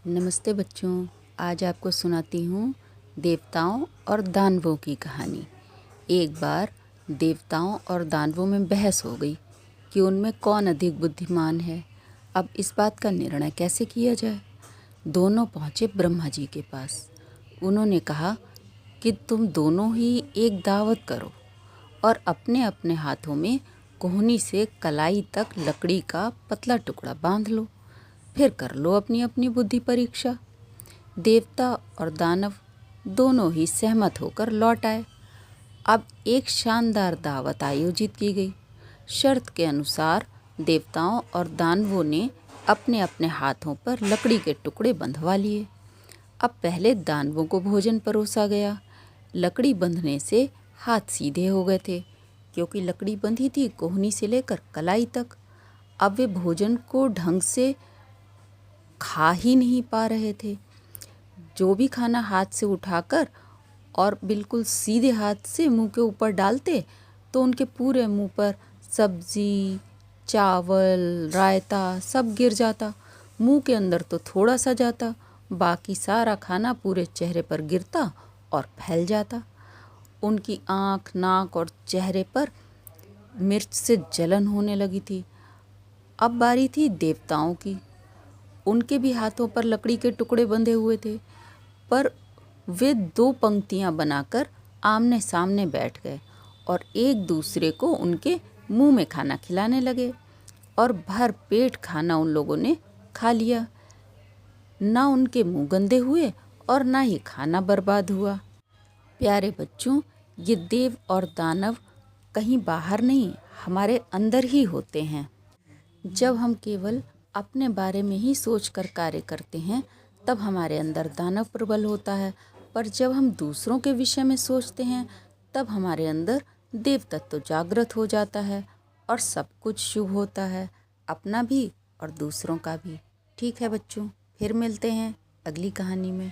नमस्ते बच्चों। आज आपको सुनाती हूँ देवताओं और दानवों की कहानी। एक बार देवताओं और दानवों में बहस हो गई कि उनमें कौन अधिक बुद्धिमान है। अब इस बात का निर्णय कैसे किया जाए। दोनों पहुँचे ब्रह्मा जी के पास। उन्होंने कहा कि तुम दोनों ही एक दावत करो और अपने अपने हाथों में कोहनी से कलाई तक लकड़ी का पतला टुकड़ा बांध लो, फिर कर लो अपनी अपनी बुद्धि परीक्षा। देवता और दानव दोनों ही सहमत होकर लौट आए। अब एक शानदार दावत आयोजित की गई। शर्त के अनुसार देवताओं और दानवों ने अपने अपने हाथों पर लकड़ी के टुकड़े बंधवा लिए। अब पहले दानवों को भोजन परोसा गया। लकड़ी बंधने से हाथ सीधे हो गए थे, क्योंकि लकड़ी बंधी थी कोहनी से लेकर कलाई तक। अब वे भोजन को ढंग से खा ही नहीं पा रहे थे। जो भी खाना हाथ से उठाकर और बिल्कुल सीधे हाथ से मुंह के ऊपर डालते तो उनके पूरे मुंह पर सब्जी, चावल, रायता सब गिर जाता। मुंह के अंदर तो थोड़ा सा जाता, बाकी सारा खाना पूरे चेहरे पर गिरता और फैल जाता। उनकी आँख, नाक और चेहरे पर मिर्च से जलन होने लगी थी। अब बारी थी देवताओं की। उनके भी हाथों पर लकड़ी के टुकड़े बंधे हुए थे, पर वे दो पंक्तियां बनाकर आमने सामने बैठ गए और एक दूसरे को उनके मुंह में खाना खिलाने लगे और भर पेट खाना उन लोगों ने खा लिया। ना उनके मुंह गंदे हुए और ना ही खाना बर्बाद हुआ। प्यारे बच्चों, ये देव और दानव कहीं बाहर नहीं, हमारे अंदर ही होते हैं। जब हम केवल अपने बारे में ही सोचकर कार्य करते हैं तब हमारे अंदर दानव प्रबल होता है, पर जब हम दूसरों के विषय में सोचते हैं तब हमारे अंदर देव तत्व जागृत हो जाता है और सब कुछ शुभ होता है, अपना भी और दूसरों का भी। ठीक है बच्चों, फिर मिलते हैं अगली कहानी में।